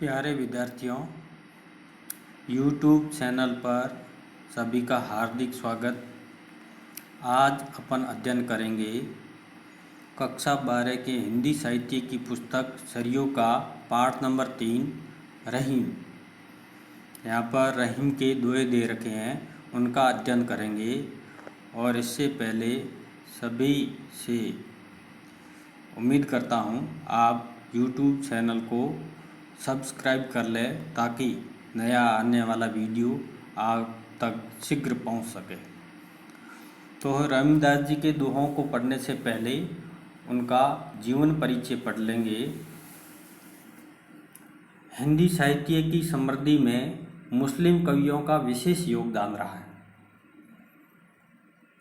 प्यारे विद्यार्थियों, YouTube channel पर सभी का हार्दिक स्वागत। आज अपन अध्ययन करेंगे कक्षा 12 के हिंदी साहित्य की पुस्तक सरियों का पाठ नंबर 3 रहीम। यहाँ पर रहीम के दोहे दे रखे हैं, उनका अध्ययन करेंगे। और इससे पहले सभी से उम्मीद करता हूँ आप YouTube चैनल को सब्सक्राइब कर लें ताकि नया आने वाला वीडियो आप तक शीघ्र पहुंच सके। तो रहीमदास जी के दोहों को पढ़ने से पहले उनका जीवन परिचय पढ़ लेंगे। हिंदी साहित्य की समृद्धि में मुस्लिम कवियों का विशेष योगदान रहा है।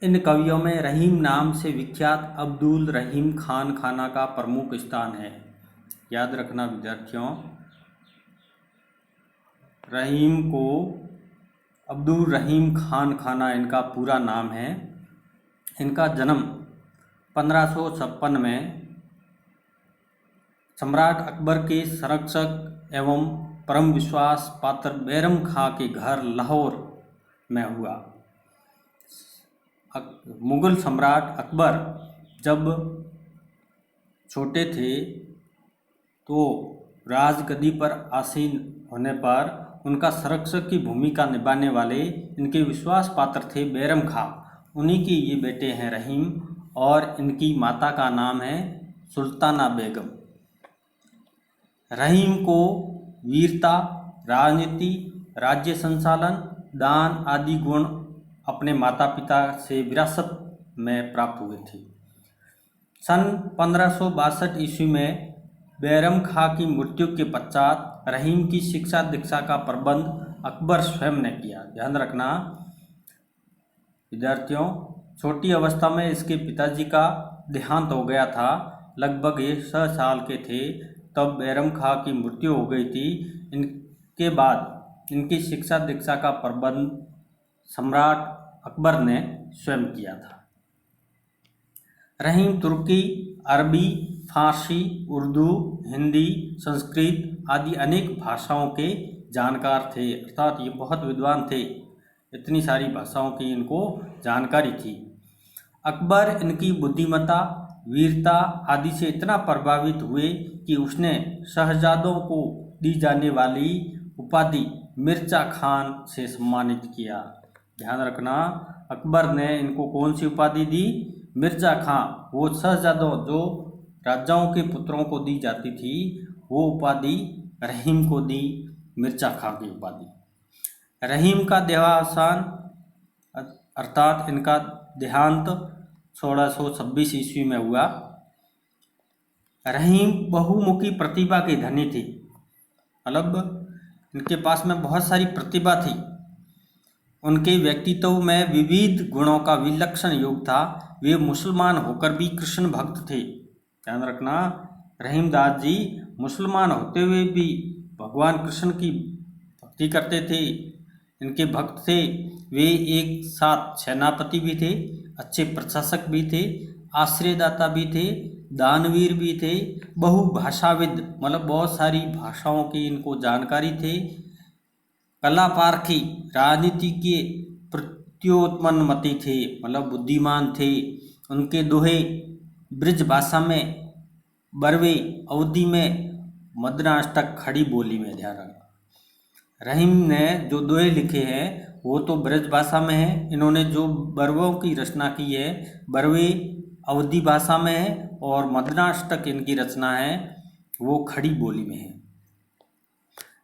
इन कवियों में रहीम नाम से विख्यात अब्दुल रहीम खान खाना का प्रमुख स्थान है। याद रखना विद्यार्थियों, रहीम को अब्दुल रहीम खान खाना इनका पूरा नाम है। इनका जन्म 1556 में सम्राट अकबर के संरक्षक एवं परम विश्वास पात्र बैरम खां के घर लाहौर में हुआ। मुगल सम्राट अकबर जब छोटे थे तो राजगद्दी पर आसीन होने पर उनका संरक्षक की भूमिका निभाने वाले इनके विश्वास पात्र थे बैरम खां। उन्हीं के ये बेटे हैं रहीम और इनकी माता का नाम है सुल्ताना बेगम। रहीम को वीरता, राजनीति, राज्य संचालन, दान आदि गुण अपने माता पिता से विरासत में प्राप्त हुए थे। सन 1562 ईस्वी में बैरम खां की मृत्यु के पश्चात रहीम की शिक्षा दीक्षा का प्रबंध अकबर स्वयं ने किया। ध्यान रखना विद्यार्थियों, छोटी अवस्था में इसके पिताजी का देहांत हो गया था। लगभग 6 साल के थे तब बैरम खां की मृत्यु हो गई थी। इनके बाद इनकी शिक्षा दीक्षा का प्रबंध सम्राट अकबर ने स्वयं किया था। रहीम तुर्की, अरबी, फारसी, उर्दू, हिंदी, संस्कृत आदि अनेक भाषाओं के जानकार थे। अर्थात ये बहुत विद्वान थे, इतनी सारी भाषाओं की इनको जानकारी थी। अकबर इनकी बुद्धिमत्ता, वीरता आदि से इतना प्रभावित हुए कि उसने शहजादों को दी जाने वाली उपाधि मिर्जा खान से सम्मानित किया। ध्यान रखना, अकबर ने इनको कौन सी उपाधि दी? मिर्जा खां। वो शहजादों जो राजाओं के पुत्रों को दी जाती थी वो उपाधि रहीम को दी, मिर्जा खां की उपाधि। रहीम का देहावसान अर्थात इनका देहांत 1626 ईस्वी में हुआ। रहीम बहुमुखी प्रतिभा के धनी थे, मतलब इनके पास में बहुत सारी प्रतिभा थी। उनके व्यक्तित्व में विविध गुणों का विलक्षण योग था। वे मुसलमान होकर भी कृष्ण भक्त थे। ध्यान रखना, रहीमदास जी मुसलमान होते हुए भी भगवान कृष्ण की भक्ति करते थे, इनके भक्त थे। वे एक साथ सेनापति भी थे, अच्छे प्रशासक भी थे, आश्रयदाता भी थे, दानवीर भी थे, बहुभाषाविद, मतलब बहुत सारी भाषाओं की इनको जानकारी थे। कला पारखी, राजनीति के प्रत्योत्मनमति थे, मतलब बुद्धिमान थे। उनके दोहे ब्रज भाषा में, बरवे, अवधी में, मद्राष्टक खड़ी बोली में। ध्यान रखना, रहीम ने जो दोहे लिखे हैं वो तो ब्रज भाषा में है। इन्होंने जो बरवों की रचना की है बरवे अवधी भाषा में है और मद्राष्टक इनकी रचना है वो खड़ी बोली में है।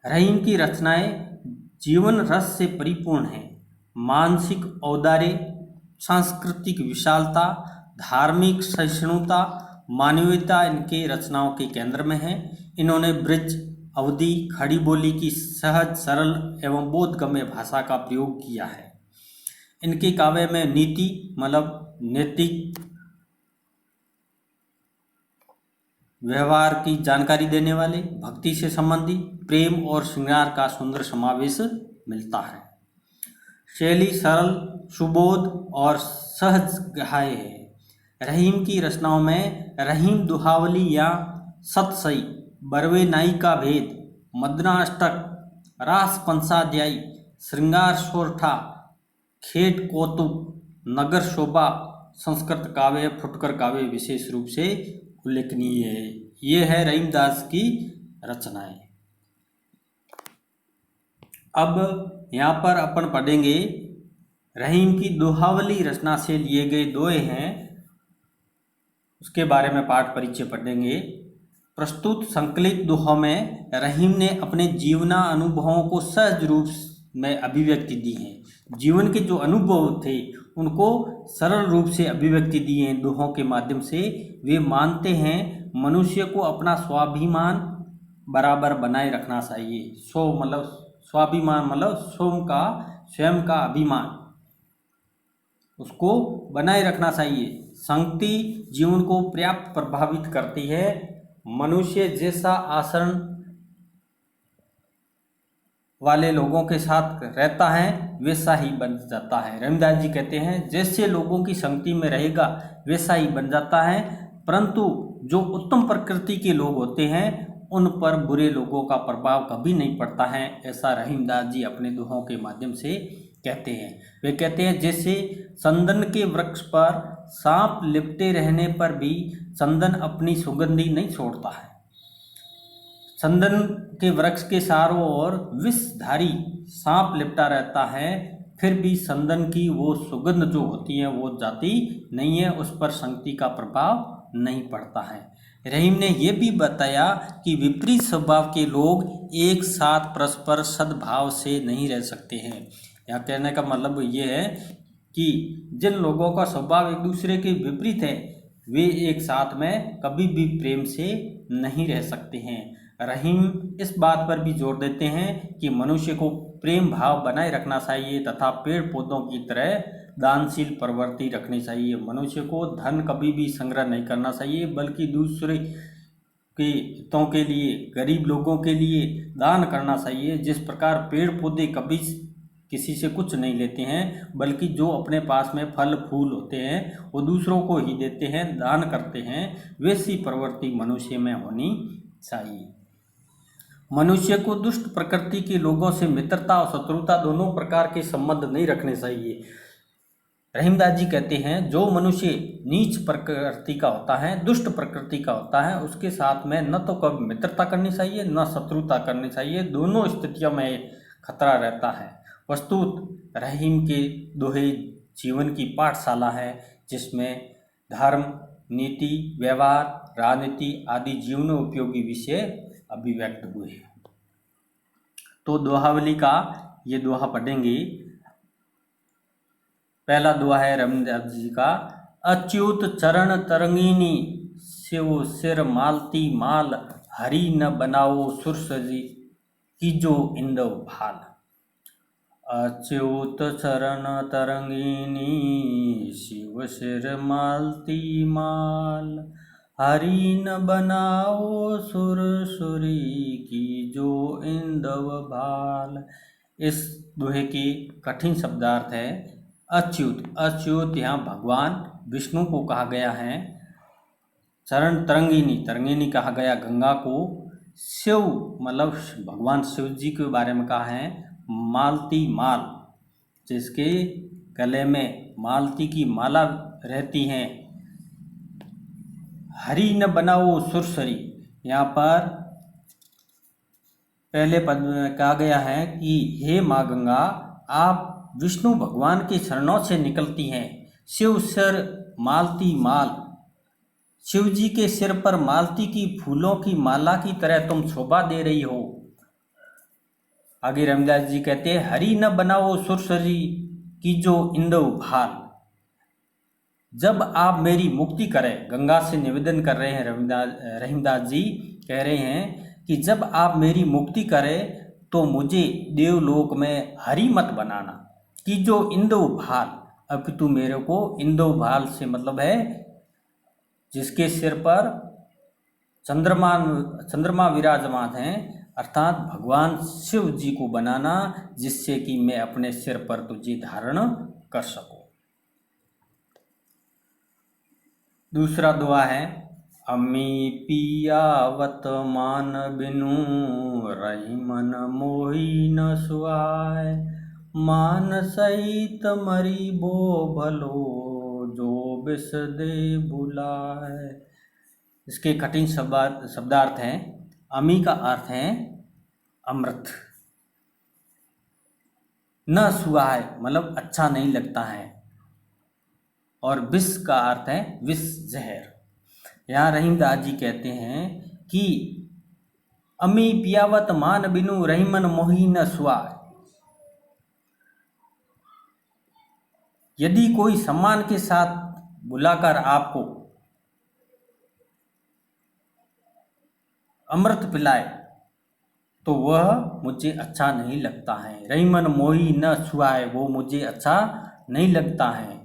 रहीम की रचनाएं जीवन रस से परिपूर्ण हैं। मानसिक औदार्य, सांस्कृतिक विशालता, धार्मिक सहिष्णुता, मानवीयता इनके रचनाओं के केंद्र में है। इन्होंने ब्रज, अवधी, खड़ी बोली की सहज, सरल एवं बोधगम्य भाषा का प्रयोग किया है। इनके काव्य में नीति, मतलब नैतिक व्यवहार की जानकारी देने वाले, भक्ति से संबंधित, प्रेम और श्रृंगार का सुंदर समावेश मिलता है। शैली सरल, सुबोध और सहज गहाय है। रहीम की रचनाओं में रहीम दुहावली या सतसई, बरवे नाई का भेद, मदनाष्टक, रास पंचाध्यायी, श्रृंगार सोरठा, खेट कौतुक, नगर शोभा, संस्कृत काव्य, फुटकर काव्य विशेष रूप से उल्लेखनीय है। ये है रहीमदास की रचनाएं। अब यहाँ पर अपन पढ़ेंगे रहीम की दोहावली रचना से लिए गए दोहे हैं, उसके बारे में पाठ परिचय पढ़ेंगे। प्रस्तुत संकलित दोहों में रहीम ने अपने जीवना अनुभवों को सहज रूप में अभिव्यक्ति दी है। जीवन के जो अनुभव थे उनको सरल रूप से अभिव्यक्ति दी है दोहों के माध्यम से। वे मानते हैं मनुष्य को अपना स्वाभिमान बराबर बनाए रखना चाहिए। स्वाभिमान मतलब स्वयं का अभिमान, उसको बनाए रखना चाहिए। संगति जीवन को पर्याप्त प्रभावित करती है। मनुष्य जैसा आचरण वाले लोगों के साथ रहता है वैसा ही बन जाता है। रहीमदास जी कहते हैं जैसे लोगों की संगति में रहेगा वैसा ही बन जाता है, परंतु जो उत्तम प्रकृति के लोग होते हैं उन पर बुरे लोगों का प्रभाव कभी नहीं पड़ता है। ऐसा रहीमदास जी अपने दोहों के माध्यम से कहते हैं। वे कहते हैं जैसे चंदन के वृक्ष पर सांप लिपटे रहने पर भी चंदन अपनी सुगंधी नहीं छोड़ता है। चंदन के वृक्ष के चारों ओर विषधारी सांप लिपटा रहता है, फिर भी चंदन की वो सुगंध जो होती है वो जाती नहीं है, उस पर संगति का प्रभाव नहीं पड़ता है। रहीम ने यह भी बताया कि विपरीत स्वभाव के लोग एक साथ परस्पर सद्भाव से नहीं रह सकते हैं। यहाँ कहने का मतलब ये है कि जिन लोगों का स्वभाव एक दूसरे के विपरीत है वे एक साथ में कभी भी प्रेम से नहीं रह सकते हैं। रहीम इस बात पर भी जोर देते हैं कि मनुष्य को प्रेम भाव बनाए रखना चाहिए तथा पेड़ पौधों की तरह दानशील प्रवृत्ति रखनी चाहिए। मनुष्य को धन कभी भी संग्रह नहीं करना चाहिए, बल्कि दूसरे के हितों के लिए, गरीब लोगों के लिए दान करना चाहिए। जिस प्रकार पेड़ पौधे कभी किसी से कुछ नहीं लेते हैं, बल्कि जो अपने पास में फल फूल होते हैं वो दूसरों को ही देते हैं, दान करते हैं, वैसी प्रवृत्ति मनुष्य में होनी चाहिए। मनुष्य को दुष्ट प्रकृति के लोगों से मित्रता और शत्रुता दोनों प्रकार के संबंध नहीं रखने चाहिए। रहीमदास जी कहते हैं जो मनुष्य नीच प्रकृति का होता है, दुष्ट प्रकृति का होता है, उसके साथ में न तो कभी मित्रता करनी चाहिए न शत्रुता करनी चाहिए। दोनों स्थितियों में खतरा रहता है। वस्तुत रहीम के दोहे जीवन की पाठशाला है, जिसमें धर्म, नीति, व्यवहार, राजनीति आदि जीवन उपयोगी विषय अभिव्यक्त हुए हैं। तो दोहावली का ये दोहा पढ़ेंगे। पहला दोहा है रहीमदास जी का। अच्युत चरण तरंगिनी, शिव सिर मालती माल, हरि न बनाओ सुरसरी, कीजो इंदव भाल। अच्युत चरण तरंगिनी, शिव सिर मालती माल, हरि न बनाओ सुरसुरी, कीजो इंदव भाल। इस दोहे के कठिन शब्दार्थ है अच्युत। अच्युत यहाँ भगवान विष्णु को कहा गया है। चरण तरंगिनी, तरंगिनी कहा गया गंगा को। शिव मतलब भगवान शिव जी के बारे में कहा है। मालती माल, जिसके गले में मालती की माला रहती है। हरि न बनाओ सुरसरी, यहाँ पर पहले पद में कहा गया है कि हे माँ गंगा, आप विष्णु भगवान के चरणों से निकलती हैं। शिव सिर मालती माल, शिव जी के सिर पर मालती की फूलों की माला की तरह तुम शोभा दे रही हो। आगे रहीमदास जी कहते हैं हरि न बनाओ सुरसरी, कीजो इंदव भाल। जब आप मेरी मुक्ति करें, गंगा से निवेदन कर रहे हैं रहीमदास जी, कह रहे हैं कि जब आप मेरी मुक्ति करें तो मुझे देवलोक में हरि मत बनाना, कीजो इंदव भाल, अपितु मेरे को इंदव भाल से मतलब है जिसके सिर पर चंद्रमा विराजमान है, अर्थात भगवान शिव जी को बनाना, जिससे कि मैं अपने सिर पर तुझे धारण कर सकूं। दूसरा दुआ है अमी पियावत मान बिनु रही मन मोही न सुहाय। मान सहित मरी बो भलो जो विष दे बुलाए। इसके कठिन शब्दार्थ हैं। अमी का अर्थ है अमृत, न सुहाय मतलब अच्छा नहीं लगता है, और विष का अर्थ है विष जहर। यहाँ रहीमदास जी कहते हैं कि अमी पियावत मान बिनु रही मन मोही न सुहाय। यदि कोई सम्मान के साथ बुलाकर आपको अमृत पिलाए तो वह मुझे अच्छा नहीं लगता है। रही मन मोही न सुहाए, वो मुझे अच्छा नहीं लगता है।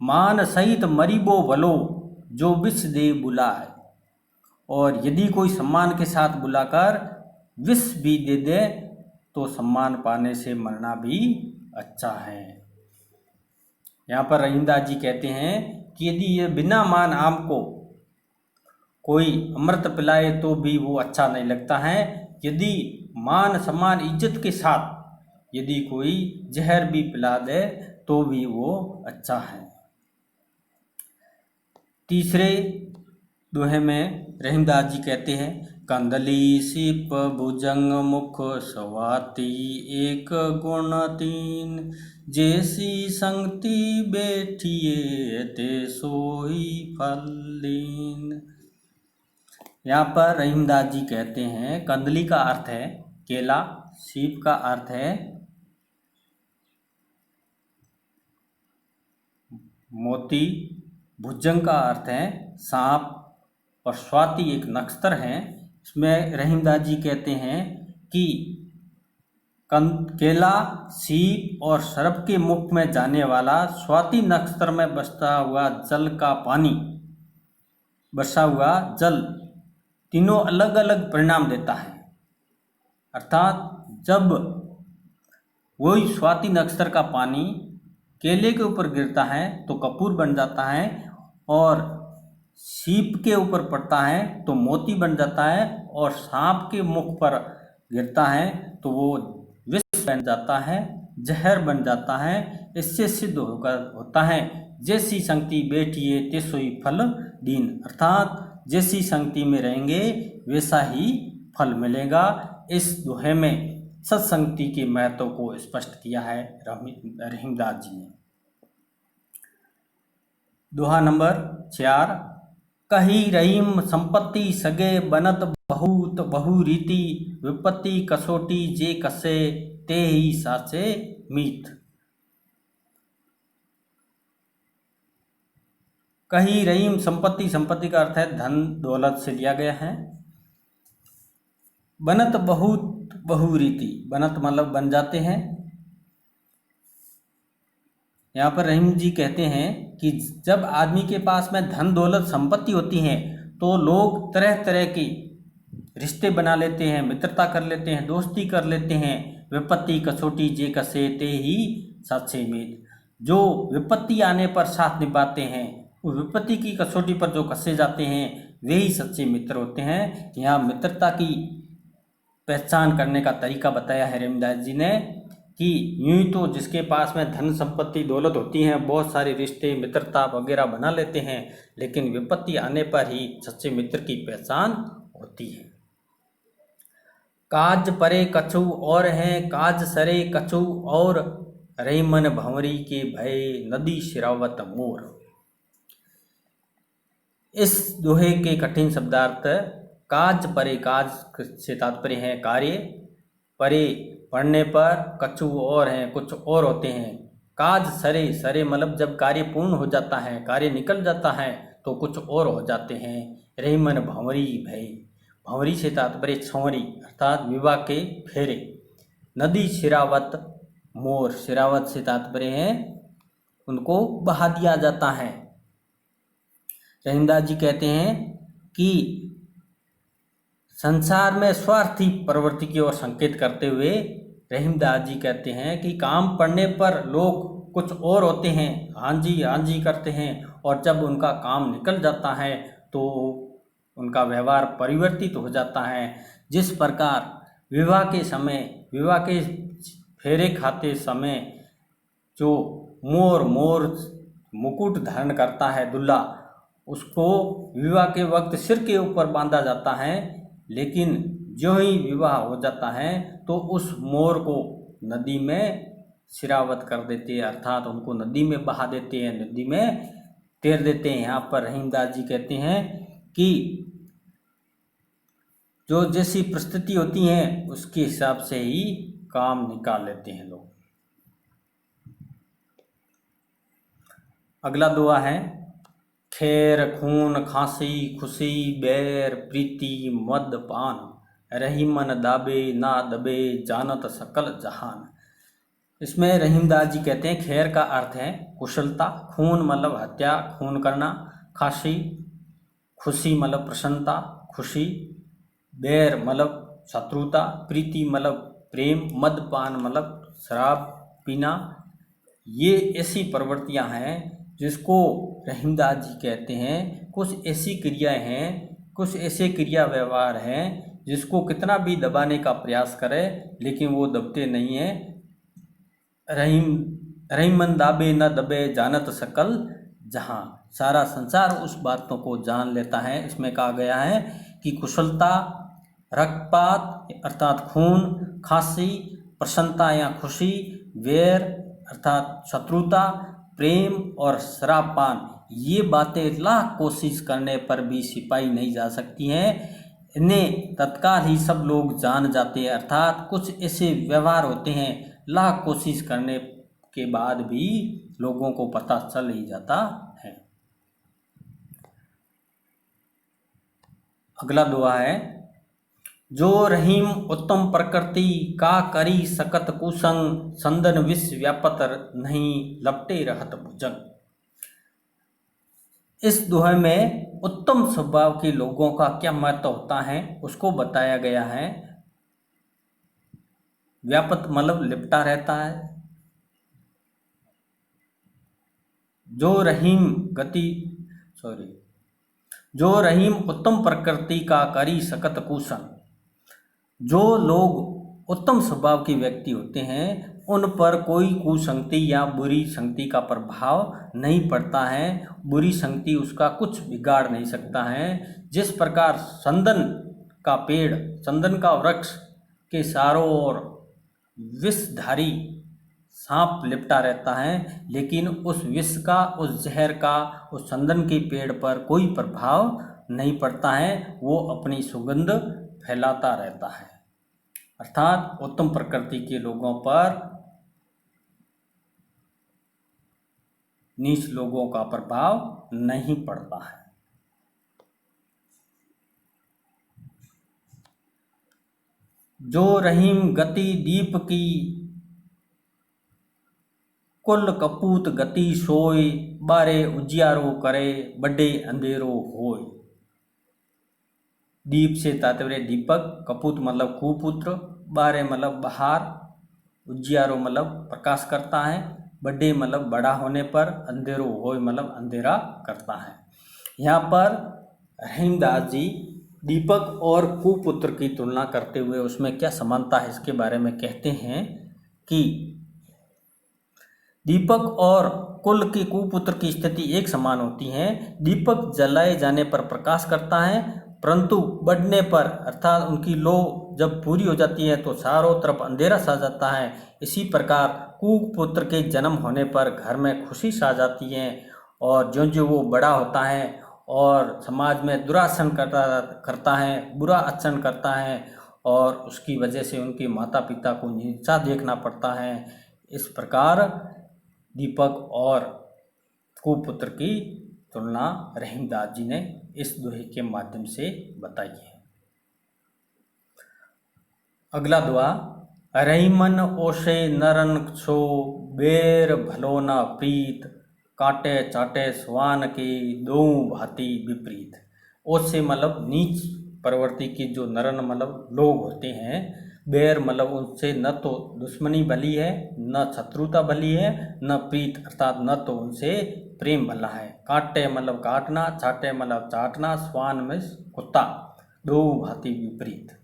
मान सहित मरीबो भलो जो विष दे बुलाए। और यदि कोई सम्मान के साथ बुलाकर विष भी दे दे तो सम्मान पाने से मरना भी अच्छा है। यहाँ पर रहीमदास जी कहते हैं कि यदि ये बिना मान आपको कोई अमृत पिलाए तो भी वो अच्छा नहीं लगता है। यदि मान सम्मान इज्जत के साथ यदि कोई जहर भी पिला दे तो भी वो अच्छा है। तीसरे दोहे में रहीमदास जी कहते हैं, कंदली सिप भुजंग मुख स्वाति एक गुण तीन। जैसी संगति बैठिए ते सोई फल लीन। यहाँ पर रहीमदास जी कहते हैं कंदली का अर्थ है केला, सीप का अर्थ है मोती, भुजंग का अर्थ है सांप, और स्वाति एक नक्षत्र है। इसमें रहीमदास जी कहते हैं कि केला, सीप और सर्प के मुख में जाने वाला स्वाति नक्षत्र में बसता हुआ जल का पानी, बसा हुआ जल तीनों अलग अलग परिणाम देता है। अर्थात जब वही स्वाति नक्षत्र का पानी केले के ऊपर गिरता है तो कपूर बन जाता है, और सीप के ऊपर पड़ता है तो मोती बन जाता है, और सांप के मुख पर गिरता है तो वो विष बन जाता है, जहर बन जाता है। इससे सिद्ध होता है जैसी संगति बैठिए ते सोई फल दीन। अर्थात जैसी संगति में रहेंगे वैसा ही फल मिलेगा। इस दोहे में सत्संगति के महत्व को स्पष्ट किया है रहीमदास जी ने। दोहा नंबर 4, कही रहीम संपत्ति सगे बनत बहुत बहु रीति। विपत्ति कसोटी जे कसे ते ही साचे मीत। कही रहीम संपत्ति, संपत्ति का अर्थ है धन दौलत से लिया गया है। बनत बहुत बहु रीति, बनत मतलब बन जाते हैं। यहाँ पर रहीम जी कहते हैं कि जब आदमी के पास में धन दौलत संपत्ति होती है तो लोग तरह तरह के रिश्ते बना लेते हैं, मित्रता कर लेते हैं, दोस्ती कर लेते हैं। विपत्ति कसोटी जे कसे ते ही साचे मीत। जो विपत्ति आने पर साथ निभाते हैं, उस विपत्ति की कसौटी पर जो कसे जाते हैं वे ही सच्चे मित्र होते हैं। यहाँ मित्रता की पहचान करने का तरीका बताया है रहीमदास जी ने कि यूं ही तो जिसके पास में धन संपत्ति दौलत होती है बहुत सारे रिश्ते मित्रता वगैरह बना लेते हैं, लेकिन विपत्ति आने पर ही सच्चे मित्र की पहचान होती है। काज परे कछु और हैं काज सरे कछु और। रही मन भंवरी के भय नदी शिरावत मोर। इस दोहे के कठिन शब्दार्थ काज परे, काज से तात्पर्य है कार्य, परे पढ़ने पर, कछु और हैं कुछ और होते हैं। काज सरे, सरे मतलब जब कार्य पूर्ण हो जाता है, कार्य निकल जाता है तो कुछ और हो जाते हैं। रही मन भंवरी भय, भंवरी से तात्पर्य छंवरी अर्थात विवाह के फेरे। नदी शिरावत मोर, शिरावत से तात्पर्य है उनको बहा दिया जाता है। रहीमदास जी कहते हैं कि संसार में स्वार्थी प्रवृत्ति की ओर संकेत करते हुए रहीमदास जी कहते हैं कि काम पड़ने पर लोग कुछ और होते हैं, हाँ जी करते हैं, और जब उनका काम निकल जाता है तो उनका व्यवहार परिवर्तित हो जाता है। जिस प्रकार विवाह के फेरे खाते समय जो मोर मुकुट धारण करता है दूल्हा, उसको विवाह के वक्त सिर के ऊपर बांधा जाता है, लेकिन जो ही विवाह हो जाता है तो उस मोर को नदी में सिरावत कर देते हैं, अर्थात उनको नदी में बहा देते हैं, नदी में तैर देते हैं। यहाँ पर रहीमदास जी कहते हैं कि जो जैसी परिस्थिति होती है उसके हिसाब से ही काम निकाल लेते हैं लोग। अगला दुआ है, खैर खून खांसी खुशी बैर प्रीति मद पान, रही मन दाबे ना दबे जानत सकल जहान। इसमें रहीमदास जी कहते हैं खैर का अर्थ है कुशलता, खून मतलब हत्या, खून करना, खांसी खुशी मतलब प्रसन्नता खुशी, बैर मतलब शत्रुता, प्रीति मतलब प्रेम, मदपान मतलब शराब पीना। ये ऐसी प्रवृत्तियां हैं जिसको रहीमदास जी कहते हैं कुछ ऐसी क्रियाएं हैं, कुछ ऐसे क्रिया व्यवहार हैं जिसको कितना भी दबाने का प्रयास करे लेकिन वो दबते नहीं हैं। रहीमन दाबे न दबे जानत सकल जहां, सारा संसार उस बातों को जान लेता है। इसमें कहा गया है कि कुशलता, रक्तपात अर्थात खून, खांसी प्रसन्नता या खुशी, वैर अर्थात शत्रुता, प्रेम और शराबपान, ये बातें लाख कोशिश करने पर भी सिपाही नहीं जा सकती हैं। इन्हें तत्काल ही सब लोग जान जाते हैं, अर्थात कुछ ऐसे व्यवहार होते हैं लाख कोशिश करने के बाद भी लोगों को पता चल ही जाता है। अगला दुआ है, जो रहीम उत्तम प्रकृति का करी सकत कुसंग, संदन विष व्यापत नहीं लपटे रहत भुजंग। इस दुआ में उत्तम स्वभाव के लोगों का क्या महत्व होता है उसको बताया गया है। व्यापत मतलब लिपटा रहता है। जो रहीम उत्तम प्रकृति का करी सकत कुसन, जो लोग उत्तम स्वभाव के व्यक्ति होते हैं उन पर कोई कुसंगति या बुरी संगति का प्रभाव नहीं पड़ता है, बुरी संगति उसका कुछ बिगाड़ नहीं सकता है। जिस प्रकार संदन का पेड़, संदन का वृक्ष के चारों ओर विषधारी सांप लिपटा रहता है, लेकिन उस विष का, उस जहर का उस संदन के पेड़ पर कोई प्रभाव नहीं पड़ता है, वो अपनी सुगंध फैलाता रहता है। अर्थात उत्तम प्रकृति के लोगों पर नीच लोगों का प्रभाव नहीं पड़ता है। जो रहीम गति दीप की, कुल कपूत गति सोय, बारे उजियारो करे बड़े अंधेरो होय। दीप से तात्पर्य दीपक, कपूत मतलब कुपुत्र, बारे मतलब बाहर, उजियारो मतलब प्रकाश करता है, बड़े मतलब बड़ा होने पर, अंधेरो होय मतलब अंधेरा करता है। यहाँ पर रहीमदास जी दीपक और कुपुत्र की तुलना करते हुए उसमें क्या समानता है इसके बारे में कहते हैं कि दीपक और कुल के कुपुत्र की स्थिति एक समान होती है। दीपक जलाए जाने पर प्रकाश करता है, परंतु बढ़ने पर अर्थात उनकी लौ जब पूरी हो जाती है तो चारों तरफ अंधेरा छा जाता है। इसी प्रकार कुपुत्र के जन्म होने पर घर में खुशी छा जाती है, और जो वो बड़ा होता है और समाज में दुराचरण करता है, बुरा आचरण करता है, और उसकी वजह से उनके माता पिता को नीचा देखना पड़ता है। इस प्रकार दीपक और कुपुत्र की तुलना रहीमदास जी ने इस दोहे के माध्यम से बताई है। अगला दुआ, रहीमन ओसे नरन छो, बेर भलो न प्रीत, काटे चाटे स्वान के दो भांति विपरीत। ओसे मतलब नीच प्रवृत्ति के जो नरन मतलब लोग होते हैं बैर मतलब उनसे न तो दुश्मनी भली है, न शत्रुता भली है, न प्रीत अर्थात न तो उनसे प्रेम भला है। काटे मतलब काटना, छाटे मतलब चाटना, स्वान में कुत्ता, दो भांति विपरीत।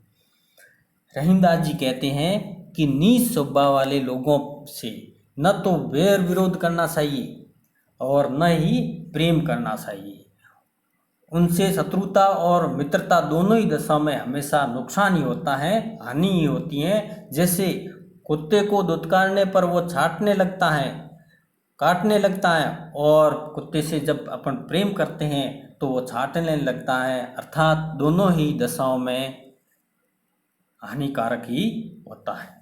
रहीमदास जी कहते हैं कि नीच स्वभाव वाले लोगों से न तो वैर विरोध करना चाहिए और न ही प्रेम करना चाहिए। उनसे शत्रुता और मित्रता दोनों ही दशा में हमेशा नुकसान ही होता है, हानि ही होती है। जैसे कुत्ते को दुत्कारने पर वो छाटने लगता है, काटने लगता है, और कुत्ते से जब अपन प्रेम करते हैं तो वो छाटने लगता है, अर्थात दोनों ही दशाओं में हानिकारक ही होता है।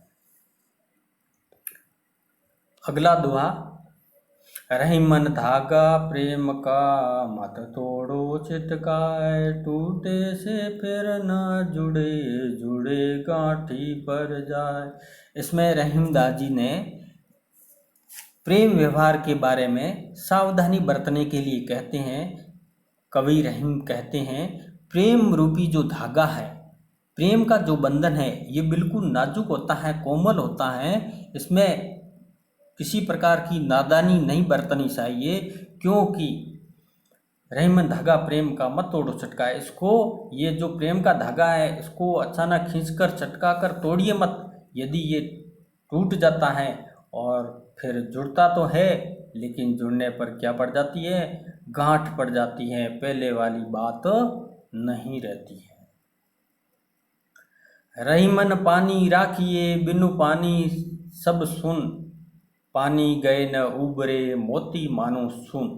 अगला दोहा, रही मन धागा प्रेम का मत तोड़ो चितकाय, टूटे से फिर न जुड़े जुड़े गांठी पर जाए। इसमें रहीमदास जी ने प्रेम व्यवहार के बारे में सावधानी बरतने के लिए कहते हैं। कवि रहीम कहते हैं, प्रेम रूपी जो धागा है, प्रेम का जो बंधन है, ये बिल्कुल नाजुक होता है, कोमल होता है। इसमें किसी प्रकार की नादानी नहीं बरतनी चाहिए, क्योंकि रहीमन धागा प्रेम का मत तोड़ो चटका। इसको, ये जो प्रेम का धागा है, इसको अचानक खींचकर चटका कर तोड़िए मत। यदि ये टूट जाता है और फिर जुड़ता तो है, लेकिन जुड़ने पर क्या पड़ जाती है, गांठ पड़ जाती है, पहले वाली बात नहीं रहती है। रहीमन पानी राखिए बिनु पानी सब सुन, पानी गए न उबरे मोती मानो सुन।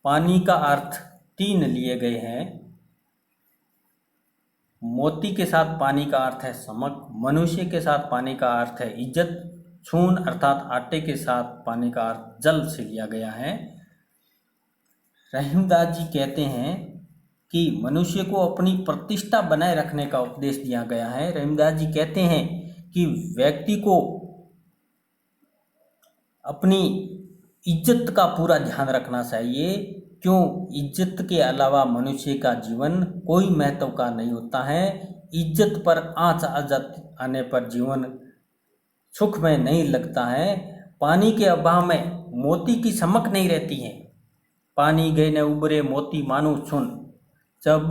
पानी का अर्थ 3 लिए गए हैं। मोती के साथ पानी का अर्थ है समक, मनुष्य के साथ पानी का अर्थ है इज्जत, छून अर्थात आटे के साथ पानी का अर्थ जल से लिया गया है। रहीमदास जी कहते हैं कि मनुष्य को अपनी प्रतिष्ठा बनाए रखने का उपदेश दिया गया है। रहीमदास जी कहते हैं कि व्यक्ति को अपनी इज्जत का पूरा ध्यान रखना चाहिए, क्यों, इज्जत के अलावा मनुष्य का जीवन कोई महत्व का नहीं होता है। इज्जत पर आँच आने पर जीवन सुख में नहीं लगता है। पानी के अभाव में मोती की चमक नहीं रहती है। पानी गए न उबरे मोती मानो सुन, जब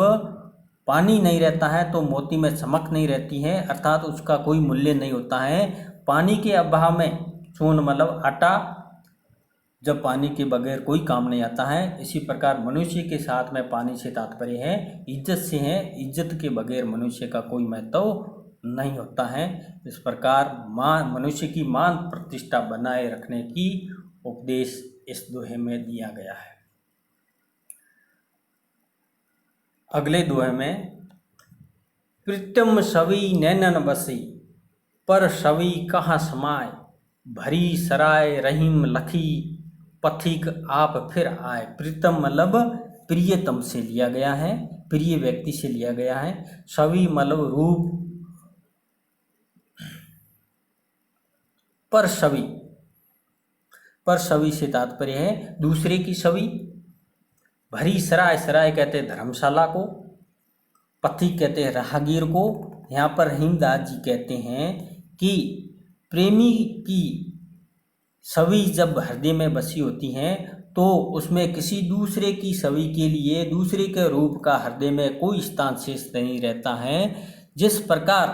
पानी नहीं रहता है तो मोती में चमक नहीं रहती है, अर्थात उसका कोई मूल्य नहीं होता है। पानी के अभाव में चून मतलब आटा, जब पानी के बगैर कोई काम नहीं आता है। इसी प्रकार मनुष्य के साथ में पानी से तात्पर्य है इज्जत से है। इज्जत के बगैर मनुष्य का कोई महत्व नहीं होता है। इस प्रकार मनुष्य की मान प्रतिष्ठा बनाए रखने की उपदेश इस दोहे में दिया गया है। अगले दोहे में, प्रीतम सवी नैनन बसी, पर सवी कहाँ समाए, भरी सराय रहीम लखी, पथिक आप फिर आए। प्रीतम मतलब प्रियतम से लिया गया है, प्रिय व्यक्ति से लिया गया है। सवी मतलब रूप, पर सवी से तात्पर्य है दूसरे की छवि। भरी सराय, सराय कहते हैं धर्मशाला को, पथिक कहते हैं राहगीर को। यहाँ पर रहीमदास जी कहते हैं कि प्रेमी की छवि जब हृदय में बसी होती हैं तो उसमें किसी दूसरे की छवि के लिए दूसरे के रूप का हृदय में कोई स्थान शेष नहीं रहता है। जिस प्रकार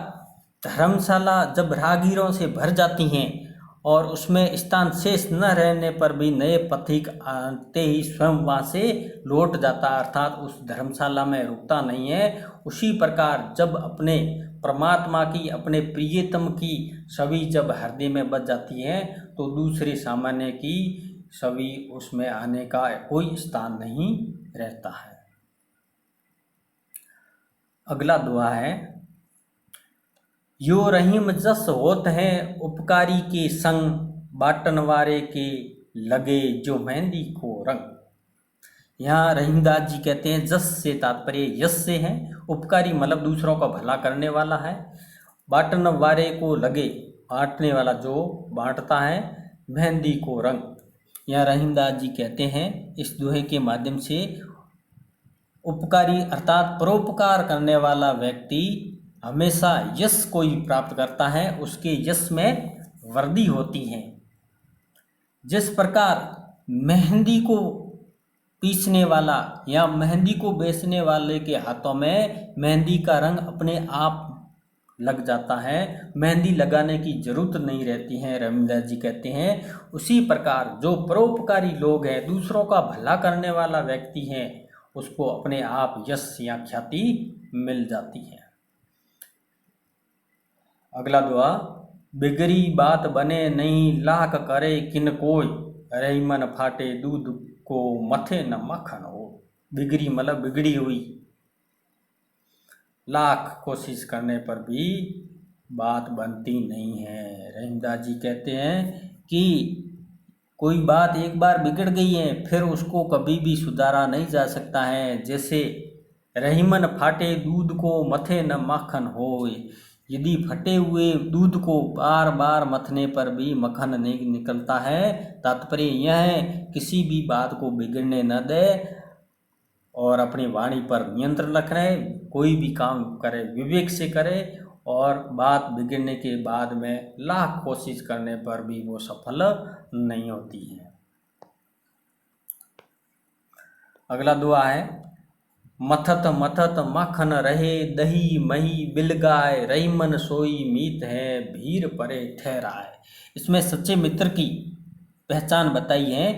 धर्मशाला जब राहगीरों से भर जाती हैं और उसमें स्थान शेष न रहने पर भी नए पथिक आते ही स्वयं वहाँ से लौट जाता, अर्थात उस धर्मशाला में रुकता नहीं है। उसी प्रकार जब अपने परमात्मा की, अपने प्रियतम की छवि जब हृदय में बच जाती है तो दूसरे सामान्य की छवि उसमें आने का कोई स्थान नहीं रहता है। अगला दुआ है, यो रहीम जस होत है उपकारी के संग, बाटन वारे के लगे जो मेहंदी को रंग। यहाँ रहीमदास जी कहते हैं जस से तात्पर्य यश से है। उपकारी मतलब दूसरों का भला करने वाला है। बाटन वारे को लगे, बांटने वाला जो बांटता है, मेहंदी को रंग। यहाँ रहीमदास जी कहते हैं इस दोहे के माध्यम से उपकारी अर्थात परोपकार करने वाला व्यक्ति हमेशा यश कोई प्राप्त करता है उसके यश में वृद्धि होती है। जिस प्रकार मेहंदी को पीसने वाला या मेहंदी को बेचने वाले के हाथों में मेहंदी का रंग अपने आप लग जाता है, मेहंदी लगाने की जरूरत नहीं रहती है, रविंद्र जी कहते हैं उसी प्रकार जो परोपकारी लोग हैं, दूसरों का भला करने वाला व्यक्ति है, उसको अपने आप यश या ख्याति मिल जाती है। अगला दुआ, बिगड़ी बात बने नहीं लाख करे किन कोई, रही मन फाटे दूध को मथे न मक्खन हो। बिगड़ी मतलब बिगड़ी हुई, लाख कोशिश करने पर भी बात बनती नहीं है। रहीमदास जी कहते हैं कि कोई बात एक बार बिगड़ गई है फिर उसको कभी भी सुधारा नहीं जा सकता है। जैसे रहीमन फाटे दूध को मथे न माखन होए, यदि फटे हुए दूध को बार बार मथने पर भी मक्खन नहीं निकलता है। तात्पर्य यह है किसी भी बात को बिगड़ने न दे और अपनी वाणी पर नियंत्रण रखने, कोई भी काम करे विवेक से करे और बात बिगड़ने के बाद में लाख कोशिश करने पर भी वो सफल नहीं होती है। अगला दुआ है, मथत मथत माखन रहे दही मही बिलगाए, रही मन सोई मीत है भीर परे ठहराए। इसमें सच्चे मित्र की पहचान बताई है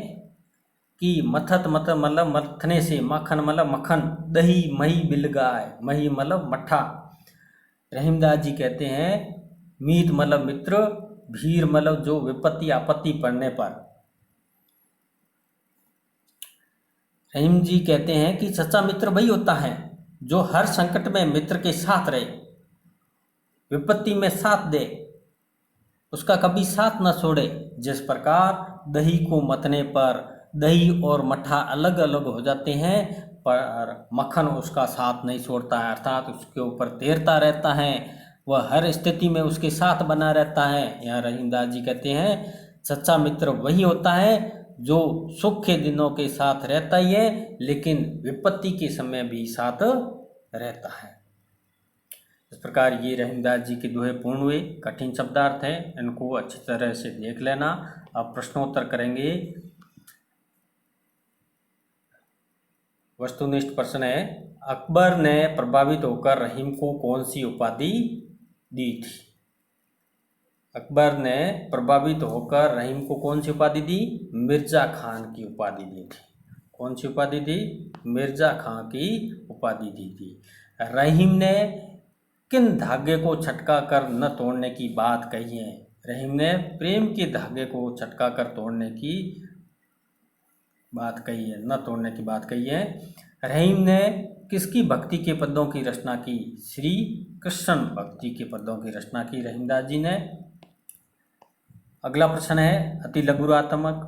कि मथत मतलब मथने से, माखन मतलब मक्खन, दही मही बिलगाए, मही मतलब मट्ठा। रहीमदास जी कहते हैं मीत मतलब मित्र, भीर मतलब जो विपत्ति आपत्ति पड़ने पर। रहीम जी कहते हैं कि सच्चा मित्र वही होता है जो हर संकट में मित्र के साथ रहे, विपत्ति में साथ दे, उसका कभी साथ न छोड़े। जिस प्रकार दही को मतने पर दही और मट्ठा अलग अलग हो जाते हैं पर मक्खन उसका साथ नहीं छोड़ता है, अर्थात उसके ऊपर तैरता रहता है, वह हर स्थिति में उसके साथ बना रहता है। यहाँ रहीमदास जी कहते हैं सच्चा मित्र वही होता है जो सुख के दिनों के साथ रहता ही है लेकिन विपत्ति के समय भी साथ रहता है। इस प्रकार ये रहीमदास जी के दोहे पूर्ण हुए। कठिन शब्दार्थ हैं, इनको अच्छी तरह से देख लेना। अब प्रश्नोत्तर करेंगे। वस्तुनिष्ठ प्रश्न है, अकबर ने प्रभावित होकर रहीम को कौन सी उपाधि दी थी? अकबर ने प्रभावित होकर रहीम को कौन सी उपाधि दी? मिर्जा खान की उपाधि दी थी। कौन सी उपाधि दी? मिर्जा खान की उपाधि दी थी। रहीम ने किन धागे को छटका कर न तोड़ने की बात कही है? रहीम ने प्रेम के धागे को छटका कर तोड़ने की बात कही है, न तोड़ने की बात कही है। रहीम ने किसकी भक्ति के पदों की रचना की? श्री कृष्ण भक्ति के पदों की रचना की रहीमदास जी ने। अगला प्रश्न है अति लघुरात्मक,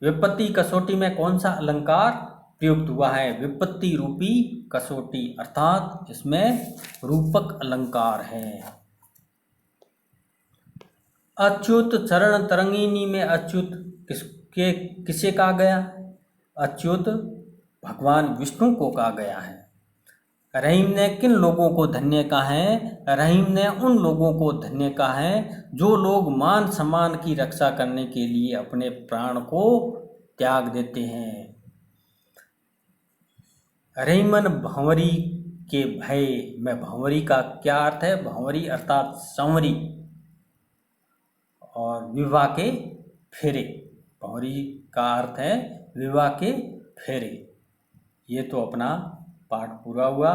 विपत्ति कसौटी में कौन सा अलंकार प्रयुक्त हुआ है? विपत्ति रूपी कसौटी, अर्थात इसमें रूपक अलंकार है। अच्युत चरण तरंगिनी में अच्युत किसे कहा गया? अच्युत भगवान विष्णु को कहा गया है। रहीम ने किन लोगों को धन्य कहा है? रहीम ने उन लोगों को धन्य कहा है जो लोग मान सम्मान की रक्षा करने के लिए अपने प्राण को त्याग देते हैं। रहीमन भंवरी के भय में, भंवरी का क्या अर्थ है? भंवरी अर्थात संवरी, और विवाह के फेरे। भंवरी का अर्थ है विवाह के फेरे। ये तो अपना पाठ पूरा हुआ।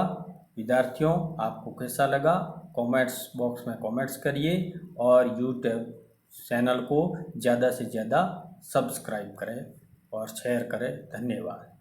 विद्यार्थियों, आपको कैसा लगा कमेंट्स बॉक्स में कमेंट्स करिए और यूट्यूब चैनल को ज़्यादा से ज़्यादा सब्सक्राइब करें और शेयर करें। धन्यवाद।